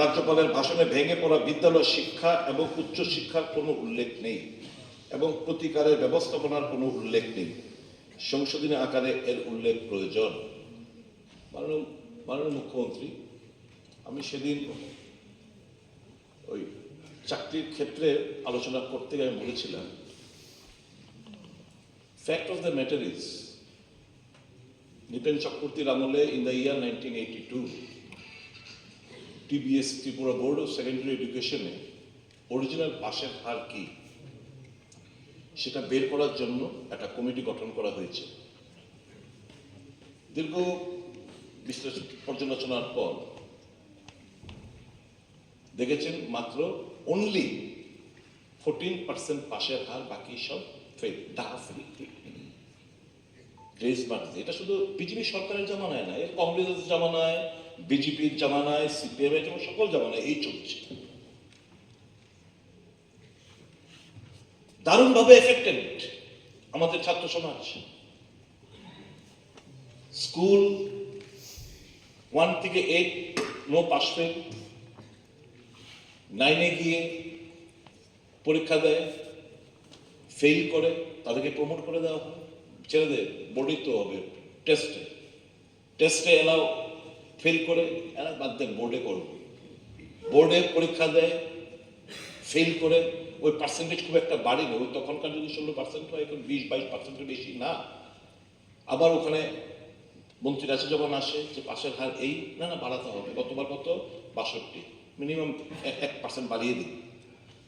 রাজ্যপালের ভাষণে ভেঙে পড়া বিদ্যালয় শিক্ষা এবং উচ্চশিক্ষার কোনো উল্লেখ নেই এবং প্রতিকারের ব্যবস্থাপনার কোনো উল্লেখ নেই। সংশোধনী আকারে এর উল্লেখ প্রয়োজন। মাননীয় মুখ্যমন্ত্রী, আমি সেদিন ওই চাকরির ক্ষেত্রে আলোচনা করতে গিয়ে আমি বলেছিলাম, fact of the matter is, Nripen চক্রবর্তীর আমলে in the year 1982 TBS, Tripura board of secondary এডুকেশনে অরিজিনাল পাশের হার কি সেটা বের করার জন্য একটা কমিটি গঠন করা হয়েছে। দীর্ঘ বিশ্লেষণ পর্যালোচনার পর দেখেছেন মাত্র অনলি 14% পাশের হার, বাকি সব ফেল, ডাহা ফেল। এটা শুধু বিজেপি সরকারের জামানায় না, এর কংগ্রেসের জামানায়, বিজেপির জামানায়, সিপিএম এর জামানায়, সকল জামানায় এই চলছে। দারুণভাবে এফেক্টেড আমাদের ছাত্র সমাজ। স্কুল 1 থেকে 8 নো পাস ফেল, 9-এ গিয়ে পরীক্ষা দেয়, ফেল করে তাদেরকে প্রমোট করে দেওয়া হয়, ছেড়ে দেয়, বোর্ডে তো হবে, টেস্টে এলাও, ফেল করে এরা বাদ দেন, বোর্ডে করবে, বোর্ডে পরীক্ষা দেয়, ফেল করে ওই পার্সেন্টেজ খুব একটা বাড়েনি, ওই তখনকার যদি 16% হয়, এখন 20-22% বেশি না। আবার ওখানে মন্ত্রীর কাছে যখন আসে যে পাশের হার এই, না বাড়াতে হবে, গতবার কত 62, মিনিমাম 1% বাড়িয়ে দিই,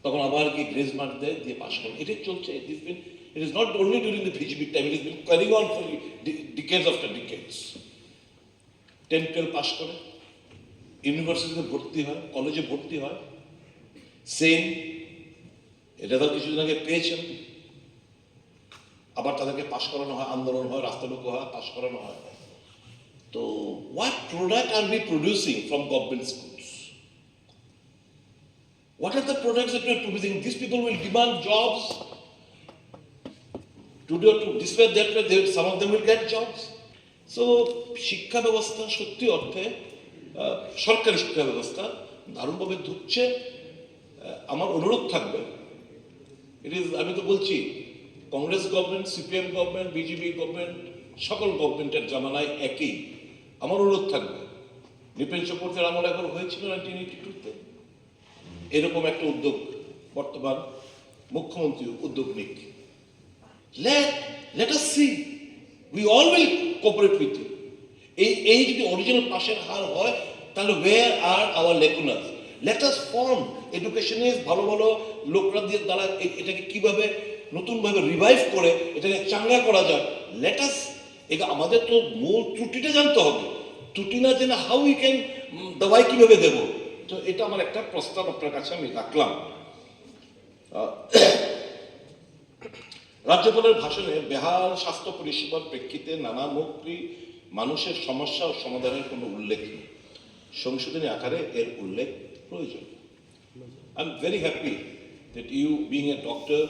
তখন আবার কি গ্রেস মার্ক দেয়, দিয়ে পাস করে। এটাই চলছে। It is not only during the BJP time, it has been carrying on for decades after decades. 10-12 pass করে ইউনিভার্সিটিতে ভর্তি হয়, কলেজে ভর্তি হয়, সেম রেজাল্ট কিছুদিন আগে পেয়েছেন, আবার তাদেরকে পাস করানো হয়, আন্দোলন হয়, রাস্তা লোকো হয়, পাস করানো হয়। তো what product are we producing from government schools? What are the products that we are producing? These people will demand jobs. Today to this way, that way, some of them will get jobs. So শিক্ষা ব্যবস্থা সত্যি অর্থে, সরকারি শিক্ষা ব্যবস্থা দারুণভাবে ধুচ্ছে। আমার অনুরোধ থাকবে, আমি তো বলছি, Congress government, CPM government, BJP government, সকল গভর্নমেন্টের জামানায় একই। আমার অনুরোধ থাকবে, নৃপেন চক্রবর্তীর আমল একবার হয়েছিল 1982-তে, এরকম একটা উদ্যোগ বর্তমান মুখ্যমন্ত্রী উদ্যোগ নিক। Let us see, we all will cooperate with you. এই যদি অরিজিনাল পাশের হার হয়, তাহলে where are our lacunas? Let us form educationists, ভালো ভালো লোকরা দিয়ে দ্বারা এটাকে কিভাবে নতুনভাবে রিভাইভ করে এটাকে চাঙ্গা করা যায়। Let us, এটা আমাদের তো মূল ত্রুটিটা জানতে হবে, ত্রুটি না জেনে হাউ উই ক্যান দাওয়াই কিভাবে দেব। তো এটা আমার একটা প্রস্তাব আপনার কাছে আমি রাখলাম। রাজ্যপালের ভাষণে বেহাল স্বাস্থ্য পরিষেবার প্রেক্ষিতে নানা মুখী মানুষের সমস্যা ও সমাধানের কোনো উল্লেখ নেই। সংশোধনী আকারে এর উল্লেখ প্রয়োজন। I am very happy that you being a doctor,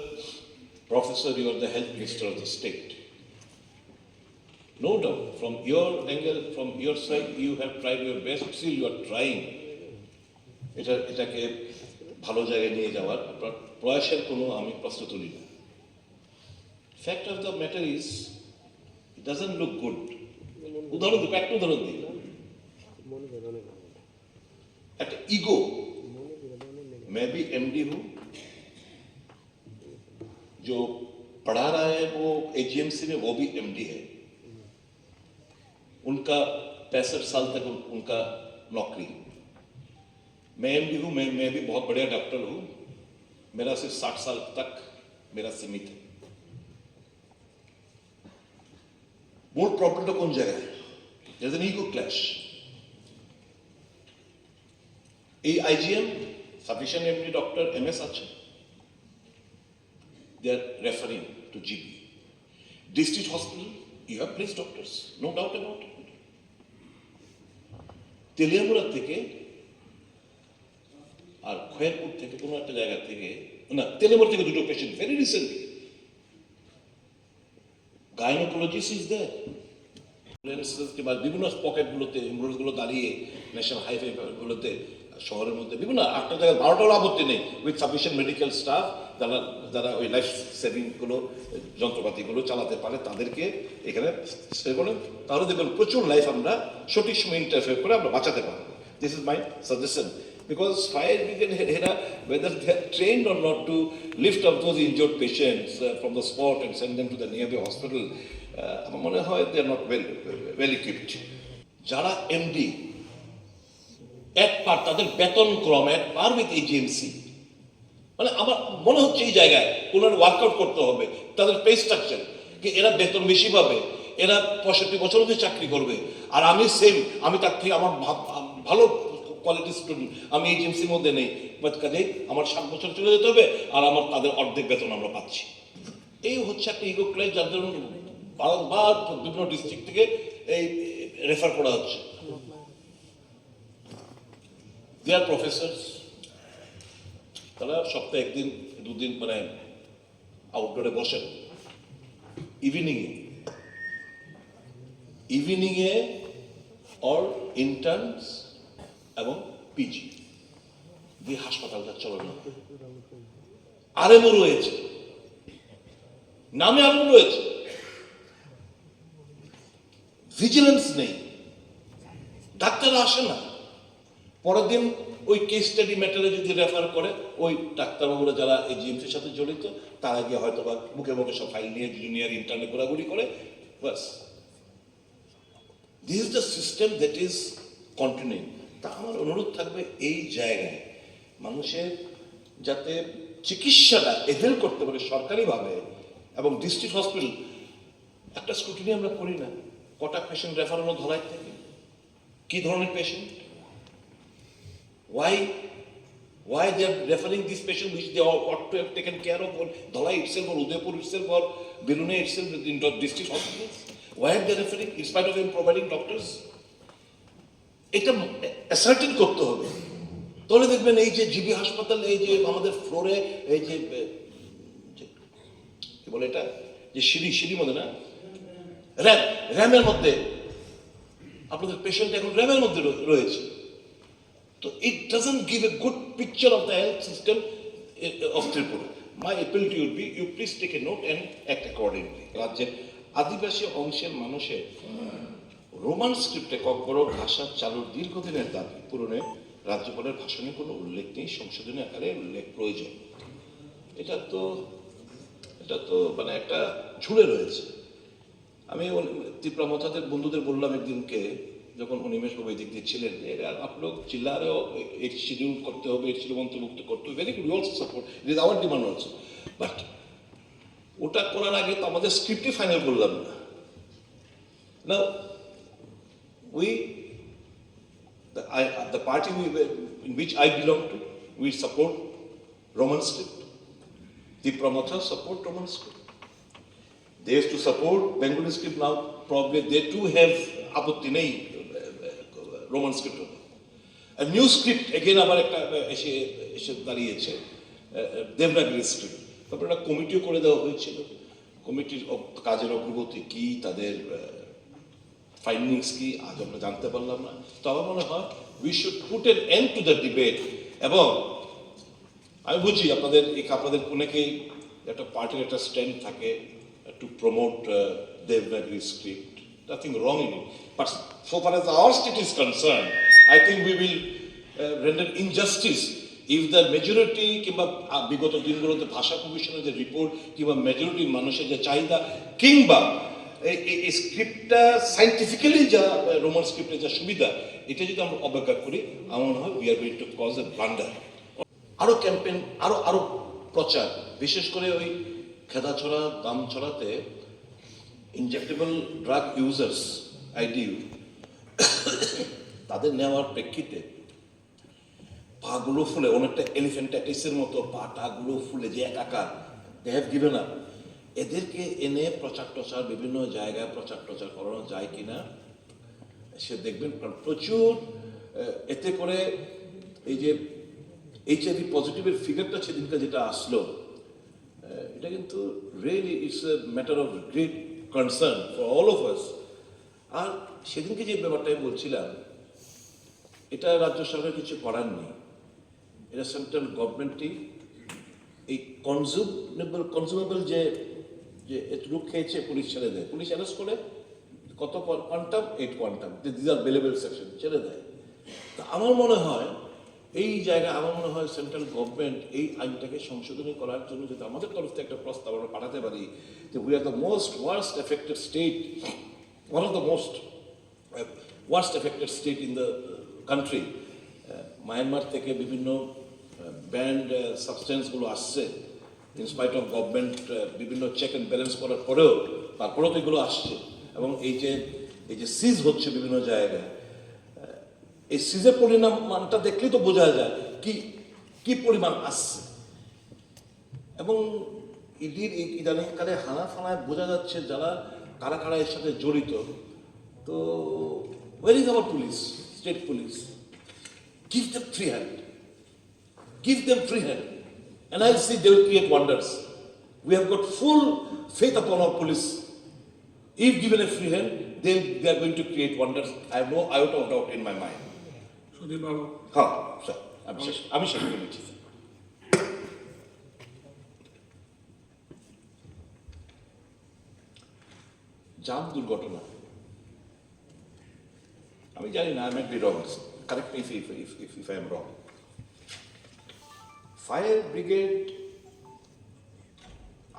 professor, you are the health minister of the state. No doubt, from your angle, from your side, you have tried your best. Still, you are trying. এটাকে ভালো জায়গায় নিয়ে যাওয়ার আপনার প্রয়াসের কোনো আমি প্রশ্ন তুলি না। Fact of the matter is, it doesn't look good. उदाहरण दो, একটা उदाहरण दिए, একটা ईगो। मैं भी एमडी हूं, जो पढ़ा रहा है वो एजीएमसी में, वो भी एमडी है, उनका 65 साल तक उनका नौकरी। मैं एमडी हूं, मैं भी बहुत बढ़िया डॉक्टर हूं, मेरा सिर्फ 60 साल तक मेरा सीमित है। मूल प्रॉब्लमটা কোন জায়গায়? There is an ego clash. এই IgM sufficient MD doctor MS আছে, they are referring to GB. District hospital, you have placed doctors, no doubt about it. Teliamura থেকে আর খয়েরপুর থেকে কোনো একটা জায়গা থেকে, না তেলিয়ামুড়া থেকে দুটো patient very recently, gynaecologist is there, বিভিন্ন পকেটগুলোতে, এম্বুলেন্সগুলো দাঁড়িয়ে ন্যাশনাল হাইওয়েগুলোতে শহরের মধ্যে বিভিন্ন একটা জায়গায় 12টারও আপত্তি নেই, উইথ সাফিসিয়েন্ট মেডিকেল স্টাফ, যারা যারা ওই লাইফ সেভিংগুলো যন্ত্রপাতিগুলো চালাতে পারে তাদেরকে এখানে স্টে করে, তাহলে দেখবেন প্রচুর লাইফ আমরা সঠিক সময় ইন্টারফেয়ার করে আমরা বাঁচাতে পারবো। This is my suggestion, because fire brigade হেরা whether they are trained or not to lift up those injured patients from the spot and send them to the nearby hospital, আমার মনে হয় they are not well equipped. যারা MD এক পার তাদের বেতন ক্রম এক পার উইথ এজিএমসি, মানে আমার মনে হচ্ছে এই জায়গায় কোনো ওয়ার্কআউট করতে হবে তাদের পে স্ট্রাকচার, কি এরা বেতন বেশি পাবে, এরা 65 বছর অবধি চাকরি করবে, আর আমি সেম, আমি তার থেকে আমার ভালো কোয়ালিটি স্টুডেন্ট, আমি এজেন্সির মধ্যে নেই, বাট কাজে আমার 7 বছর চলে যেতে হবে আর আমার তাদের অর্ধেক বেতন আমরা পাচ্ছি। এই হচ্ছে একটা ইগো ক্লাস, যার জন্য বারবার বিভিন্ন ডিস্ট্রিক্ট থেকে এই রেফার করা হচ্ছে। দে আর প্রফেসরস, তারা সপ্তাহে 1-2 দিন মানে আউটডোরে বসেন ইভিনিংয়ে অর ইন্টার্নস এবং পিজি দিয়ে হাসপাতালটা চলে না। আরএমও রয়েছে, নামে আরএমও রয়েছে, ভিজিলেন্স নেই, ডাক্তাররা আসে না। পরের দিন ওই কেস স্টাডি ম্যাটারে যদি রেফার করে, ওই ডাক্তারবাবুরা যারা এই জিএমসির সাথে জড়িত তারা গিয়ে হয়তো বা মুখে মুখে সব ফাইল নিয়ে জুনিয়র ইন্টার্নে ঘোরাঘুরি করে, বাস। This is the system that is continuing. তা আমার অনুরোধ থাকবে এই জায়গায় মানুষের যাতে চিকিৎসাটা এভেল করতে পারে সরকারিভাবে, এবং ডিস্ট্রিক্ট হসপিটাল একটা স্ক্রুটিনি আমরা করি না, কটা পেশেন্ট রেফার হলো ধলাই থেকে, কি ধরনের patient, why they are referring this patient which they ought to have taken care of on Dhalai itself or Udaipur itself or Birune itself in district hospitals? Why are they referring in spite of them providing doctors? এটা ascertain করতে হবে, তাহলে দেখবেন এই যে GB হাসপাতাল, এই যে আমাদের ফ্লোরে এই যে কি বলে এটা, যে সিঁড়ির মধ্যে না, র্যামের মধ্যে আপনাদের পেশেন্ট এখন র্যামের মধ্যে রয়েছে। So it doesn't give a good picture of the health system of Tripura. My appeal to you would be, you please take a note and act accordingly. রাজ্যের আদিবাসী অংশের মানুষের রোমান স্ক্রিপ্টে ককবরক ভাষা চালুর দীর্ঘদিনের দাবি পূরণে রাজ্যপালের ভাষণে কোনো উল্লেখ নেই, সংশোধনী আকারে উল্লেখ প্রয়োজন। এটা তো মানে একটা ঝুলে রয়েছে। আমি ত্রিপুরা মথাদের বন্ধুদের বললাম একদিনকে, যখন অনিমেষ বাবু দিক দিয়ে ছিলেন, आप लोग चिल्ला रहे हो एक शेड्यूल करते हो, एक शेड्यूल অন্তর্ভুক্ত করতে হবে, very good, we also support, it is our demand also, but ওটা করার আগে তো আমাদের স্ক্রিপ্টই ফাইনাল করলাম না। নাও the party in which I belong to, we support Roman script. The Pramotha support Roman script. They used to support Bengali script, now probably they too have আপত্তি নেই Roman script. New script again আবার একটা এসে দাঁড়িয়েছে, Devanagari script. তারপরে একটা কমিটিও করে দেওয়া হয়েছিল, কমিটির কাজের অগ্রগতি কি, তাদের ফাইন্ডিংস কি, আজ আমরা জানতে পারলাম না। তো আমার মনে হয় we should put an end to the debate. এবং আমি বুঝি আপনাদের অনেকেই একটা পার্টির একটা স্ট্যান্ড থাকে to promote Devanagari script, nothing wrong in it, but so far as our state is concerned, I think we will render injustice if the majority কিংবা বিগত দিনগুলোতে ভাষা কমিশনের যে রিপোর্ট কিংবা মেজরিটি মানুষের যে চাহিদা কিংবা এই স্ক্রিপ্টটা সাইন্টিফিক্যালি যা রোমান স্ক্রিপ্টের যা সুবিধা, এটা যদি আমরা অবজ্ঞা করি, আমার মনে হয় we are going to cause A blunder. আরো ক্যাম্পেইন, আরো প্রচার, বিশেষ করে ওই খেদাছড়া দামছড়াতে ইনজেক্টেবল ড্রাগ ইউজার্স আইডিউ তাদের নেওয়ার প্রেক্ষিতে পাগুলো ফুলে, অনেকটা এলিফ্যান্টাইটিসের মতো পাটাগুলো ফুলে যে একাকার, দে হ্যাভ গিভেন আপ। এদেরকে এনে প্রচার বিভিন্ন জায়গায় প্রচার করানো যায় কিনা সে দেখবেন, কারণ প্রচুর এতে করে এই যে HIV পজিটিভের ফিগারটা সেদিনকে যেটা আসলো, এটা কিন্তু really it's a matter of great concern for all of us. আর সেদিনকে যে ব্যাপারটা আমি বলছিলাম, এটা রাজ্য সরকার কিছু করার নেই, এটা সেন্ট্রাল গভর্নমেন্টই এই কনজিউমেবল যে যে এতটুকু খেয়েছে পুলিশ ছেড়ে দেয়, পুলিশ অ্যারেস্ট করে কত quantum 8 quantum this are bailable section ছেড়ে দেয়। তা আমার মনে হয় এই জায়গায় আমার মনে হয় সেন্ট্রাল গভর্নমেন্ট এই আইনটাকে সংশোধনী করার জন্য যদি আমাদের তরফ থেকে একটা প্রস্তাব আমরা পাঠাতে পারি যে we are the most worst affected state, one of the most worst affected state in the country. Myanmar থেকে বিভিন্ন ব্যান্ড সাবস্টেন্সগুলো আসছে, ইনস্পাইট অফ গভর্নমেন্ট বিভিন্ন চেক অ্যান্ড ব্যালেন্স করার পরেও তারপরেও তো এগুলো আসছে, এবং এই যে সিজ হচ্ছে বিভিন্ন জায়গায়, এই সিজের পরিমাণটা দেখলেই তো বোঝা যায় কি কি পরিমাণ আসছে। এবং ইডির ইদানিংকালে হানাফানায় বোঝা যাচ্ছে যারা কারা কারা এর সাথে জড়িত। তো where is our police, state police? Give them free hand, give them free hand, and I'll see they will create wonders. We have got full faith upon our police. If given a free hand, then they are going to create wonders. I have no iota of doubt in my mind. Sudhir বাবু, হ্যাঁ sir, আমি শেষ করে দিচ্ছি sir. জাম দুর্ঘটনা, আমি জানি না, I might be wrong. Correct me if I am wrong. Fire brigade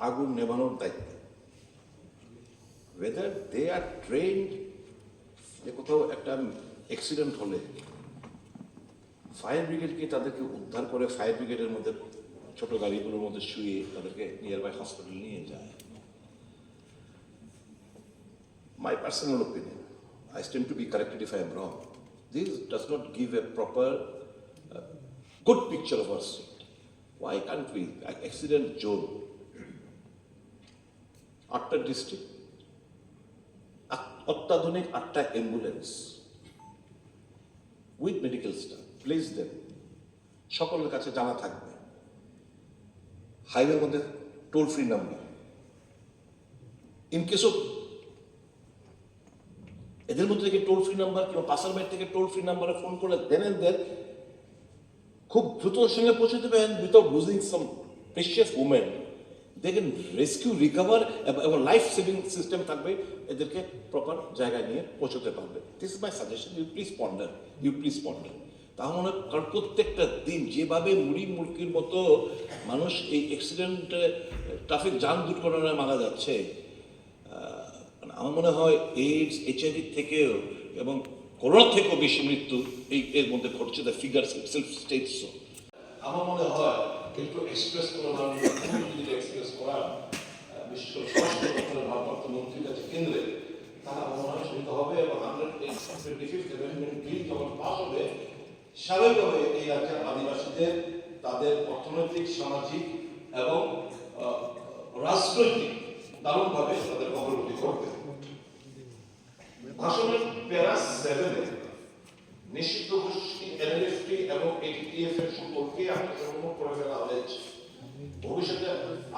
আগুন নেভানোর দায়িত্ব, whether they are trained, যে কোথাও একটা অ্যাক্সিডেন্ট হলে ফায়ার ব্রিগেডকে তাদেরকে উদ্ধার করে ফায়ার ব্রিগেডের মধ্যে ছোট গাড়িগুলোর মধ্যে শুয়ে তাদেরকে নিয়ার বাই হসপিটাল নিয়ে যায়। My personal opinion, I stand to be corrected if I am wrong, this does not give a proper good picture of our state. Why can't we? Accident zone, 8টা district, অত্যাধুনিক 8টা ambulance with medical staff, place then, সকলের কাছে জানা থাকবে। হাইওয়ের মধ্যে toll free number, in case of এদের মধ্যে থেকে টোল ফ্রি নাম্বার কিংবা পাশার বাইর থেকে টোল ফ্রি নাম্বারে ফোন করে দেন খুব দ্রুততার সঙ্গে পৌঁছে দেবেন, without losing some precious women they can rescue recover, এবং লাইফ সেভিং সিস্টেম থাকবে, এদেরকে প্রপার জায়গায় নিয়ে পৌঁছতে পারবে। This is my suggestion, you please ponder. তা মনে, কারণ প্রত্যেকটা দিন যেভাবে মুড়ি মুরগির মতো মানুষ এই অ্যাক্সিডেন্টে ট্রাফিক যান দুর্ঘটনায় মারা যাচ্ছে, আমার মনে হয় এইডস HIV থেকেও এবং করোনা থেকেও বেশি মৃত্যু এর মধ্যে ঘটছে। The figures itself states so. আমার মনে হয় একটু এক্সপ্রেস করার, বিশেষ করে স্বরাষ্ট্র দপ্তরের ভারপ্রাপ্ত মন্ত্রীর কাছে কেন্দ্রে, তারা আমার মনে হয় সুবিধা হবে, এবং 125th অ্যামেন্ডমেন্ট বিল যখন পাস হবে, স্বাভাবিকভাবে এই রাজ্যের আদিবাসীদের তাদের অর্থনৈতিক, সামাজিক এবং রাজনৈতিক দারুণভাবে তাদের অগ্রগতি করবে। ভাষণের প্যারা 7-এ নিষিদ্ধ গোষ্ঠী NLFT এবং ATTF এর সম্পর্কে আত্মসমর্পণ করে ফেলা হয়েছে। ভবিষ্যতে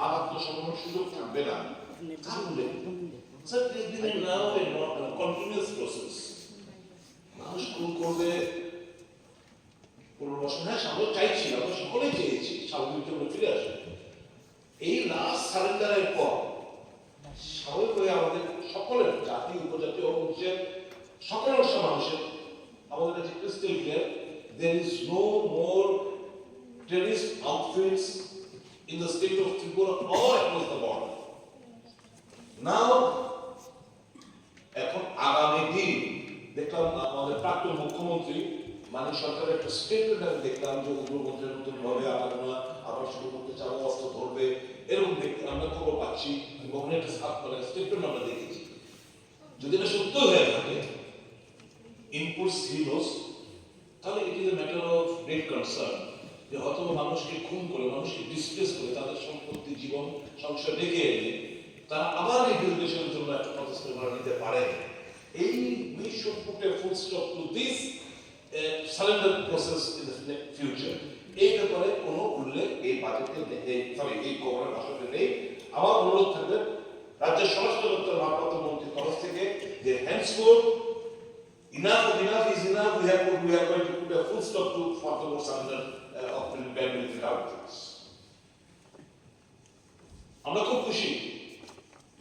আর আত্মসমর্পণের সুযোগ থাকবে না। Sir, this is now A continuous process. মানুষ কোন করবে পুনর্বাসন, হ্যাঁ আমরা চাইছি, আমরা সকলেই চেয়েছি স্বাভাবিক জন্য ফিরে আসবে। এই লাস্ট সারেন্ডারের পর স্বাভাবিকভাবে আমাদের সকলের জাতি, উপজাতি ও বংশের সকল অংশ মানুষের আমাদের কাছে crystal clear, there is no more terrorist outfits in the state of Tripura or across the border. Now, এখন আগামী দিন দেখলাম আমাদের প্রাক্তন মুখ্যমন্ত্রী মানিক সরকারের একটা স্টেটমেন্ট আমি দেখলাম যে উগ্রপন্থীর নতুন ভাবে আবার শুরু করতে চাবো, অস্ত্র ধরবে, এরকম দেখতে আমরা খবর পাচ্ছি, কখনো একটা স্টেটমেন্ট আমরা দেখেছি। যদি এটা সত্য হয়ে থাকে, ইনপুটস হিরোস, তাহলে it is a matter of great concern যে হয়তো মানুষকে খুন করে, মানুষকে ডিসপ্লেস করে, তাদের সম্পত্তি, জীবন, সংসার রেখে এনে তারা আবার এই এডুকেশনের জন্য একটা প্রচেষ্টা করে নিতে পারে। এই we should put a full stop to this surrender process in the future. এই ব্যাপারে কোনো উল্লেখ এই বাজেটে এই খবরের ভাষণে নেই। আমার অনুরোধ থাকবে রাজ্যের স্বরাষ্ট্র দপ্তর ভারপ্রাপ্ত মন্ত্রীর তরফ থেকে যে henceforth enough is enough. We are going to put a full stop to further more standard of benefit outcomes. আমরা খুব খুশি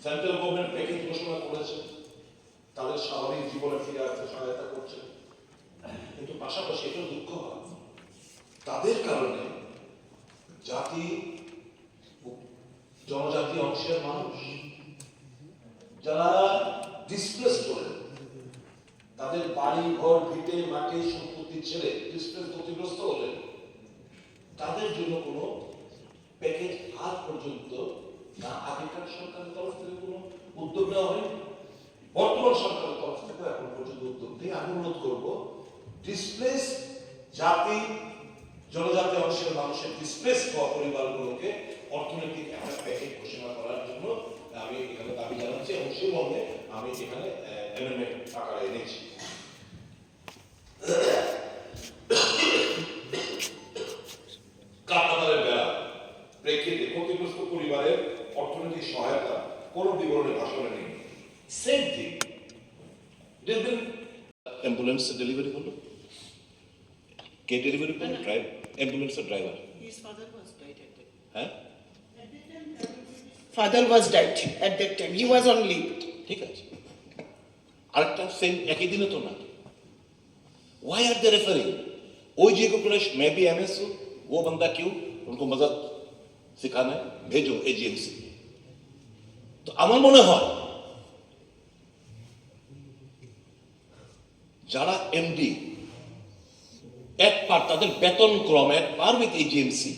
সেন্ট্রাল গভর্নমেন্ট প্যাকেজ ঘোষণা করেছে, তাদের স্বাভাবিক জীবনে ফিরে আসতে সহায়তা করছে, কিন্তু পাশাপাশি এটা দুঃখ হয় তাদের কারণে জাতি জনজাতি অংশের মানুষ যারা ডিসপ্লেস করে তাদের বাড়ি ঘর ভিটে মাটি সম্পত্তি ছেড়ে ডিসপ্লেস ক্ষতিগ্রস্ত হলেন, তাদের জন্য কোনো প্যাকেজ আজ পর্যন্ত না আগেকার সরকারের তরফ থেকে কোনো উদ্যোগ নেওয়া হয়নি, বর্তমান সরকারের তরফ থেকে এখন পর্যন্ত উদ্যোগ নিয়ে আমি অনুরোধ করবো ডিসপ্লেস জাতি জনজাতি অংশের মানুষের ডিসপ্লেস হওয়া পরিবারগুলোকে অর্থনৈতিক একটা প্যাকেজ ঘোষণা করার জন্য আমি এখানে দাবি জানাচ্ছি এবং সেই মর্মে আমি এখানে অ্যামেন্ডমেন্ট আকারে এনেছি। কাতারের বেড়া প্রেক্ষিতে ক্ষতিগ্রস্ত পরিবারের অর্থনৈতিক সহায়তা কোন বিবরণে ভাষণে নেই। সেম থিং দেখবেন অ্যাম্বুলেন্স ডেলিভারি হলো, কে ডেলিভারি করলো? অ্যাম্বুলেন্সের driver. His father was died at that time. হ্যাঁ, Father was died at that time. He was on leave. ঠিক আছে, আরেকটা সেম একই দিনে তো না। Why are they referring? ওই যে मैं भी एमएस हूं, वो बंदा क्यों उनको मदद सिखाना है, भेजो एजीएमसी। তো আমার মনে হয় যারা এমডি এক পার তাদের বেতন ক্রম এক পার উইথ এজিএমসি,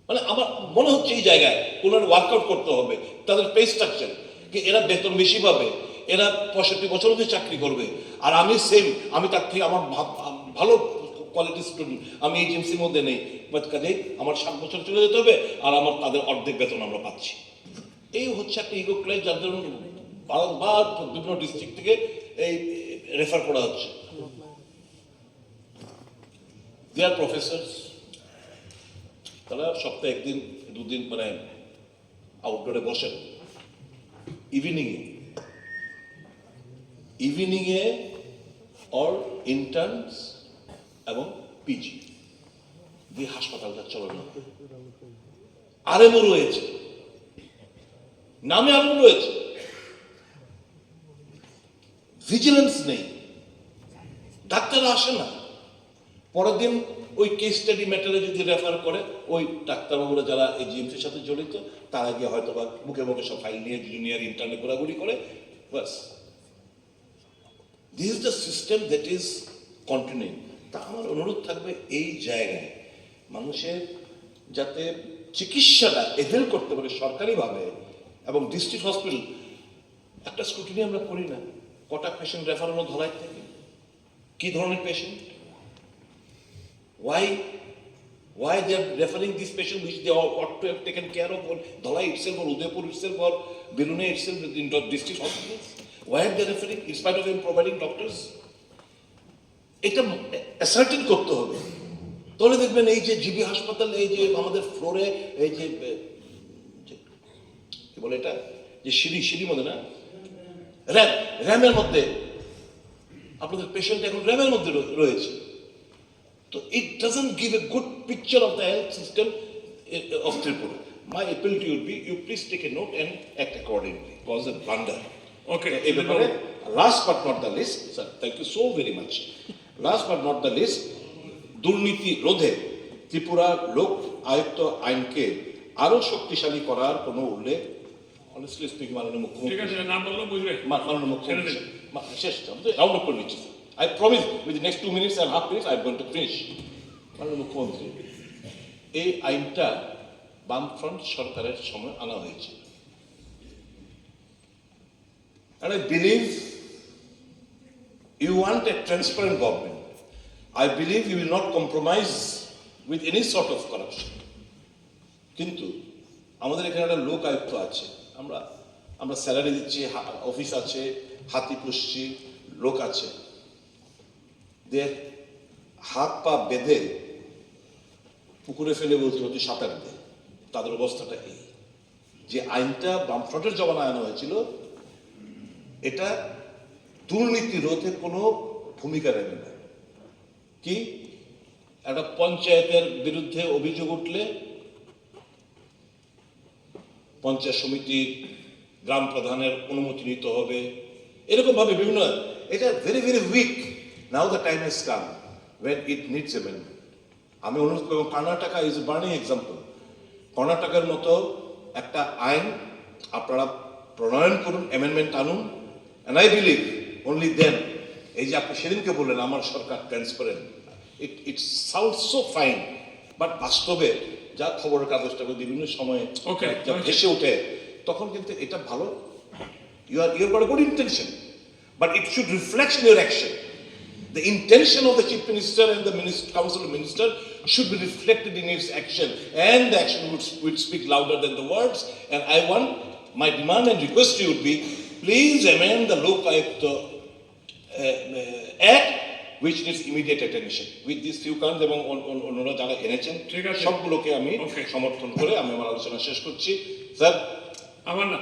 মানে আমার মনে হচ্ছে এই জায়গায় কোনো ওয়ার্কআউট করতে হবে তাদের পে স্ট্রাকচার, কি এরা বেতন বেশি পাবে, এরা 65 বছর অবধি চাকরি করবে, আর আমি সেম, আমি তার থেকে আমার ভালো কোয়ালিটি স্টুডেন্ট, আমি এজেন্সির মধ্যে নেই, বাট কাজে আমার 7 বছর চলে যেতে হবে আর আমার তাদের অর্ধেক বেতন আমরা পাচ্ছি। এই হচ্ছে একটা ইগো ক্লাস, যার জন্য বারবার বিভিন্ন ডিস্ট্রিক্ট থেকে এই রেফার করা হচ্ছে। দে আর প্রফেসরস, তারা সপ্তাহে 1-2 দিন মানে আউটডোরে বসেন ইভিনিংয়ে অর ইন্টার্নস এবং পিজি দিয়ে হাসপাতালটা চালানো। আরএমও রয়েছে, নামে আরএমও রয়েছে, ভিজিলেন্স নেই, ডাক্তাররা আসে না। পরের দিন ওই কেস স্টাডি ম্যাটারে যদি রেফার করে ওই ডাক্তারবাবুরা যারা এই জিএমসির সাথে জড়িত তারা গিয়ে হয়তো বা মুখে মুখে সব ফাইল নিয়ে জুনিয়র ইন্টার্নে ঘোরাঘুরি করে, বাস। This is the system that is continuing. তা আমার অনুরোধ থাকবে এই জায়গায় মানুষের যাতে চিকিৎসাটা এভেল করতে পারে সরকারিভাবে, এবং ডিস্ট্রিক্ট হসপিটাল একটা স্ক্রুটিনি আমরা করি না, কটা পেশেন্ট রেফার হলো ধলাই থেকে, কি ধরনের patient, why they are referring this patient which they ought to have taken care of on Dhalai itself or Udaipur itself or Birune itself in district hospitals? Why are they referring in spite of them providing doctors? এটা ascertain করতে হবে, তাহলে দেখবেন এই যে GB হাসপাতাল, এই যে আমাদের ফ্লোরে এই যে কি বলে এটা যে সিঁড়ির মধ্যে না, র্যামের মধ্যে আপনাদের পেশেন্ট এখন র্যামের মধ্যে রয়েছে। So it doesn't give a good picture of the health system of Tripura. My appeal to you would be, you please take a note and act accordingly. It was a blunder. Okay. Last but not the least, sir, thank you so very much. Last but not the least, দুর্নীতি রোধে ত্রিপুরা লোক আয়ুক্ত আইনকে আরো শক্তিশালী করার কোনো উল্লেখ honestly speaking মাননীয় মুখ্যমন্ত্রী, ঠিক আছে, নাম বললো বুঝবে। মাননীয় মুখ্যমন্ত্রী শেষ রাউন্ড আপ করে নিচ্ছি। I promise with the next 2 minutes and half minutes I am going to finish. মাননীয় মুখ্যমন্ত্রী, এই আইনটা বামফ্রন্ট সরকারের সময় আনা হয়েছে, and I believe you want a transparent government. I believe you will not compromise with any sort of corruption. কিন্তু আমাদের এখানে একটা লোক আয়ুক্ত আছে, আমরা স্যালারি দিচ্ছি, অফিস আছে, হাতি পুষছি, লোক আছে, দের হাত পা বেঁধে পুকুরে ফেলে বলতে হচ্ছে সাঁতার দে, তাদের অবস্থাটা এই। যে আইনটা বামফ্রন্টের জমানায় আনা হয়েছিল, এটা দুর্নীতি রোধে কোনো ভূমিকা নেবে না। কি একটা পঞ্চায়েতের বিরুদ্ধে অভিযোগ উঠলে পঞ্চায়েত সমিতির গ্রাম প্রধানের অনুমতি নিতে হবে, এরকম ভাবে বিভিন্ন, এটা very very weak. Now the time has come when it needs amendment. আমি অনুরোধ করব, Karnataka is a burning example. কর্ণাটকের মতো একটা আইন আপনারা প্রণয়ন করুন, অ্যামেন্ডমেন্ট আনুন, and I believe only then, এই যে আপনি সেদিনকে বললেন আমার সরকার transparent, it sound so fine, but বাস্তবে যা খবরের কাগজটা বিভিন্ন সময়ে Okay, যা okay. ভেসে ওঠে, তখন কিন্তু এটা ভালো, you got good intention, but it should reflect in your action. The intention of the Chief Minister and the Council of Ministers should be reflected in its action, and the action would speak louder than the words. And I want, my demand and request to you would be, please amend the Lok Ayukta Act, which needs immediate attention. With these few comments এবং অন্যরা যারা এনেছেন ঠিক আছে। সবগুলোকে আমি Okay. সমর্থন করে আমি আমার আলোচনা শেষ করছি। স্যার, আমার না